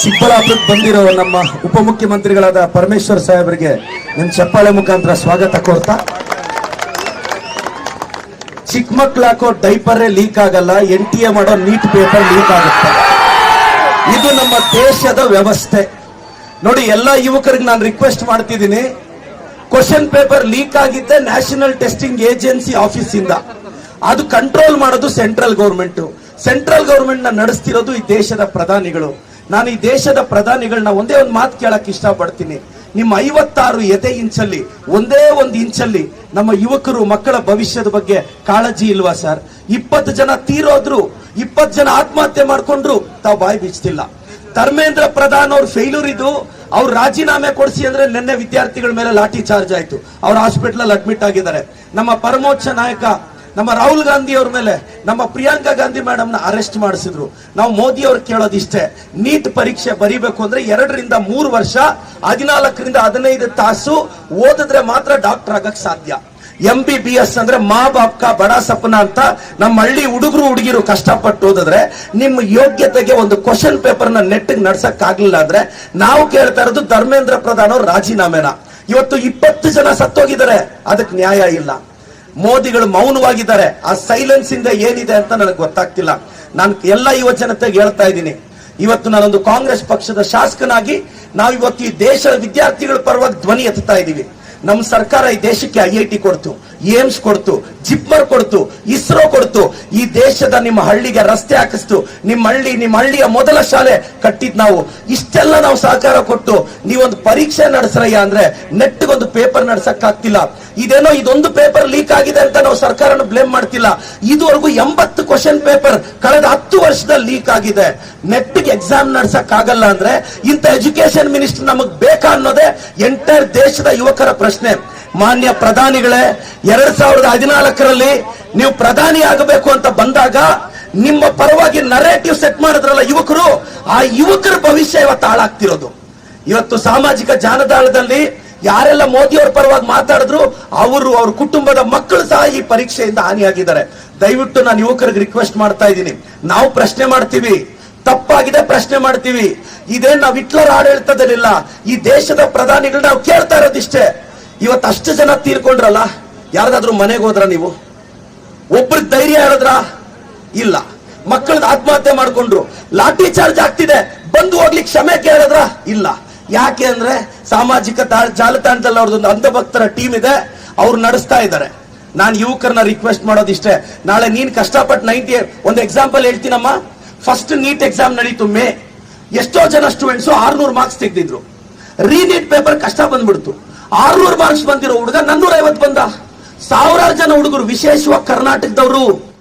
ಚಿಕ್ಕಬಳ್ಳಾಪುರಕ್ಕೆ ಬಂದಿರೋ ನಮ್ಮ ಉಪಮುಖ್ಯಮಂತ್ರಿಗಳಾದ ಪರಮೇಶ್ವರ್ ಸಾಹೇಬರಿಗೆ ನಿಮ್ಮ ಚಪ್ಪಾಳೆ ಮುಖಾಂತರ ಸ್ವಾಗತ ಕೋರ್ತಾ, ಚಿಕ್ಕ ಮಕ್ಳು ಹಾಕೋ ಡೈಪರೇ ಲೀಕ್ ಆಗಲ್ಲ, NTA ಮಾಡೋ ನೀಟ್ ಪೇಪರ್ ಲೀಕ್ ಆಗುತ್ತೆ. ಇದು ನಮ್ಮ ದೇಶದ ವ್ಯವಸ್ಥೆ. ನೋಡಿ, ಎಲ್ಲ ಯುವಕರಿಗೆ ನಾನು ರಿಕ್ವೆಸ್ಟ್ ಮಾಡ್ತಿದ್ದೀನಿ, ಕ್ವಶನ್ ಪೇಪರ್ ಲೀಕ್ ಆಗಿದ್ದೆ ನ್ಯಾಷನಲ್ ಟೆಸ್ಟಿಂಗ್ ಏಜೆನ್ಸಿ ಆಫೀಸ್ ಇಂದ. ಅದು ಕಂಟ್ರೋಲ್ ಮಾಡೋದು ಸೆಂಟ್ರಲ್ ಗೌರ್ಮೆಂಟ್. ಸೆಂಟ್ರಲ್ ಗೌರ್ಮೆಂಟ್ ನ ನಡೆಸ್ತಿರೋದು ಈ ದೇಶದ ಪ್ರಧಾನಿಗಳು. ನಾನು ಈ ದೇಶದ ಪ್ರಧಾನಿಗಳನ್ನ ಒಂದೇ ಒಂದು ಮಾತು ಕೇಳಕ್ ಇಷ್ಟಪಡ್ತೀನಿ. ನಿಮ್ಮ 56 ಎದೆ ಇಂಚಲ್ಲಿ ಒಂದೇ ಒಂದು ಇಂಚಲ್ಲಿ ನಮ್ಮ ಯುವಕರು ಮಕ್ಕಳ ಭವಿಷ್ಯದ ಬಗ್ಗೆ ಕಾಳಜಿ ಇಲ್ವಾ ಸರ್? 20 ಜನ ತೀರೋದ್ರು, 20 ಜನ ಆತ್ಮಹತ್ಯೆ ಮಾಡ್ಕೊಂಡ್ರು, ತಾವು ಬಾಯಿ ಬಿಚ್ತಿಲ್ಲ. ಧರ್ಮೇಂದ್ರ ಪ್ರಧಾನ್ ಅವ್ರ ಫೇಲ್ಯೂರ್ ಇದು. ಅವ್ರು ರಾಜೀನಾಮೆ ಕೊಡಿಸಿ ಅಂದ್ರೆ ನಿನ್ನೆ ವಿದ್ಯಾರ್ಥಿಗಳ ಮೇಲೆ ಲಾಠಿ ಚಾರ್ಜ್ ಆಯ್ತು, ಅವ್ರ ಹಾಸ್ಪಿಟಲ್ ಅಡ್ಮಿಟ್ ಆಗಿದ್ದಾರೆ. ನಮ್ಮ ಪರಮೋಚ್ಚ ನಾಯಕ ನಮ್ಮ ರಾಹುಲ್ ಗಾಂಧಿ ಅವ್ರ ಮೇಲೆ ನಮ್ಮ ಪ್ರಿಯಾಂಕಾ ಗಾಂಧಿ ಮೇಡಮ್ ನ ಅರೆಸ್ಟ್ ಮಾಡಿಸಿದ್ರು. ನಾವು ಮೋದಿ ಅವ್ರು ಕೇಳೋದಿಷ್ಟೇ, ನೀಟ್ ಪರೀಕ್ಷೆ ಬರೀಬೇಕು ಅಂದ್ರೆ 2 ರಿಂದ 3 ವರ್ಷ 14 ರಿಂದ 15 ತಾಸು ಓದಿದ್ರೆ ಮಾತ್ರ ಡಾಕ್ಟರ್ ಆಗಕ್ ಸಾಧ್ಯ. MBBS ಅಂದ್ರೆ ಮಾ ಬಾಪ್ ಕಾ ಬಡಾ ಸಪನ ಅಂತ ನಮ್ಮ ಹಳ್ಳಿ ಹುಡುಗರು ಹುಡುಗಿರು ಕಷ್ಟಪಟ್ಟು ಓದಿದ್ರೆ ನಿಮ್ಮ ಯೋಗ್ಯತೆಗೆ ಒಂದು ಕ್ವಶನ್ ಪೇಪರ್ ನ ನೆಟ್ ನಡ್ಸಕ್ ಆಗ್ಲಿಲ್ಲ ಅಂದ್ರೆ ನಾವು ಕೇಳ್ತಾ ಇರೋದು ಧರ್ಮೇಂದ್ರ ಪ್ರಧಾನ್ ಅವ್ರ ರಾಜೀನಾಮೆನ. ಇವತ್ತು 20 ಜನ ಸತ್ತೋಗಿದ್ದಾರೆ, ಅದಕ್ಕೆ ನ್ಯಾಯ ಇಲ್ಲ. ಮೋದಿಗಳು ಮೌನವಾಗಿದ್ದಾರೆ. ಆ ಸೈಲೆನ್ಸ್ ಇಂದ ಏನಿದೆ ಅಂತ ನನಗೆ ಗೊತ್ತಾಗ್ತಿಲ್ಲ. ನಾನು ಎಲ್ಲ ಯುವ ಜನತೆಗೆ ಹೇಳ್ತಾ ಇದ್ದೀನಿ, ಇವತ್ತು ನಾನೊಂದು ಕಾಂಗ್ರೆಸ್ ಪಕ್ಷದ ಶಾಸಕನಾಗಿ ನಾವಿವತ್ತು ಈ ದೇಶದ ವಿದ್ಯಾರ್ಥಿಗಳ ಪರವಾಗಿ ಧ್ವನಿ ಎತ್ತುತ್ತಾ ಇದ್ದೀವಿ. ನಮ್ಮ ಸರ್ಕಾರ ಈ ದೇಶಕ್ಕೆ IIT ಕೊಡ್ತು, ಏಮ್ಸ್ ಕೊಡ್ತು, ಜಿಪ್ಮರ್ ಕೊಡ್ತು, ಇಸ್ರೋ ಕೊಡ್ತು. ಈ ದೇಶದ ನಿಮ್ಮ ಹಳ್ಳಿಗೆ ರಸ್ತೆ ಹಾಕಿಸ್ತು, ನಿಮ್ಮ ಹಳ್ಳಿಯ ಮೊದಲ ಶಾಲೆ ಕಟ್ಟಿದ್ ನಾವು. ಇಷ್ಟೆಲ್ಲ ನಾವು ಸಹಕಾರ ಕೊಟ್ಟು ನೀವೊಂದು ಪರೀಕ್ಷೆ ನಡೆಸ್ರಯ್ಯ ಅಂದ್ರೆ ನೆಟ್ಗೊಂದು ಪೇಪರ್ ನಡ್ಸಕ್ ಆಗ್ತಿಲ್ಲ. ಇದೇನೋ ಇದೊಂದು ಪೇಪರ್ ಲೀಕ್ ಆಗಿದೆ ಅಂತ ನಾವು ಸರ್ಕಾರನ ಬ್ಲೇಮ್ ಮಾಡ್ತಿಲ್ಲ. ಇದುವರೆಗೂ 80 ಕ್ವಶನ್ ಪೇಪರ್ ಕಳೆದ 10 ವರ್ಷದಲ್ಲಿ ಲೀಕ್ ಆಗಿದೆ. ನೆಟ್ಗೆ ಎಕ್ಸಾಮ್ ನಡ್ಸಕ್ ಆಗಲ್ಲ ಅಂದ್ರೆ ಇಂಥ ಎಜುಕೇಶನ್ ಮಿನಿಸ್ಟರ್ ನಮಗ್ ಬೇಕಾ ಅನ್ನೋದೇ ಎಂಟೈರ್ ದೇಶದ ಯುವಕರ ಪ್ರಶ್ನೆ. ಮಾನ್ಯ ಪ್ರಧಾನಿಗಳೇ, 2014ರಲ್ಲಿ ನೀವು ಪ್ರಧಾನಿ ಆಗಬೇಕು ಅಂತ ಬಂದಾಗ ನಿಮ್ಮ ಪರವಾಗಿ ನರೇಟಿವ್ ಸೆಟ್ ಮಾಡಿದ್ರಲ್ಲ ಯುವಕರು, ಆ ಯುವಕರ ಭವಿಷ್ಯ ಇವತ್ತು ಹಾಳಾಗ್ತಿರೋದು. ಇವತ್ತು ಸಾಮಾಜಿಕ ಜಾಲತಾಣದಲ್ಲಿ ಯಾರೆಲ್ಲ ಮೋದಿ ಅವ್ರ ಪರವಾಗಿ ಮಾತಾಡಿದ್ರು ಅವರು ಅವ್ರ ಕುಟುಂಬದ ಮಕ್ಕಳು ಸಹ ಈ ಪರೀಕ್ಷೆಯಿಂದ ಹಾನಿಯಾಗಿದ್ದಾರೆ. ದಯವಿಟ್ಟು ನಾನು ಯುವಕರಿಗೆ ರಿಕ್ವೆಸ್ಟ್ ಮಾಡ್ತಾ ಇದ್ದೀನಿ, ನಾವು ಪ್ರಶ್ನೆ ಮಾಡ್ತೀವಿ, ತಪ್ಪಾಗಿದೆ ಪ್ರಶ್ನೆ ಮಾಡ್ತೀವಿ. ಇದೇ ನಾವು ಹಿಟ್ಲರ್ ಆಡಳಿತದಲ್ಲಿಲ್ಲ, ಈ ದೇಶದ ಪ್ರಧಾನಿಗಳು ನಾವು ಕೇಳ್ತಾ ಇರೋದಿಷ್ಟೇ. ಇವತ್ತು ಅಷ್ಟು ಜನ ತೀರ್ಕೊಂಡ್ರಲ್ಲ, ಯಾರ್ದಾದ್ರೂ ಮನೆಗೆ ಹೋದ್ರ ನೀವು? ಒಬ್ರಿಗೆ ಧೈರ್ಯ ಹೇಳಿದ್ರ? ಇಲ್ಲ. ಮಕ್ಕಳದ ಆತ್ಮಹತ್ಯೆ ಮಾಡ್ಕೊಂಡ್ರು, ಲಾಠಿ ಚಾರ್ಜ್ ಆಗ್ತಿದೆ, ಬಂದು ಹೋಗ್ಲಿಕ್ಕೆ ಕ್ಷಮೆ ಕೇಳಿದ್ರ? ಇಲ್ಲ. ಯಾಕೆ ಅಂದ್ರೆ ಸಾಮಾಜಿಕ ಜಾಲತಾಣದಲ್ಲಿ ಅವ್ರದೊಂದು ಅಂಧಭಕ್ತರ ಟೀಮ್ ಇದೆ, ಅವ್ರು ನಡೆಸ್ತಾ ಇದ್ದಾರೆ. ನಾನು ಯುವಕರನ್ನ ರಿಕ್ವೆಸ್ಟ್ ಮಾಡೋದಿಷ್ಟೇ, ನಾಳೆ ನೀನ್ ಕಷ್ಟಪಟ್ಟು 90 ಒಂದು ಎಕ್ಸಾಂಪಲ್ ಹೇಳ್ತೀನಮ್ಮ. ಫಸ್ಟ್ ನೀಟ್ ಎಕ್ಸಾಮ್ ನಡೀತು ಮೇ, ಎಷ್ಟೋ ಜನ ಸ್ಟೂಡೆಂಟ್ಸ್ 600 ಮಾರ್ಕ್ಸ್ ತೆಗೆದಿದ್ರು. ರೀನೀಟ್ ಪೇಪರ್ ಕಷ್ಟ ಬಂದ್ಬಿಡ್ತು. 600 ಮಾರ್ಕ್ಸ್ ಬಂದಿರೋ ಹುಡುಗ 450 ಬಂದ. ಸಾವಿರಾರು ಜನ ಹುಡುಗರು, ವಿಶೇಷವಾಗಿ ಕರ್ನಾಟಕದವರು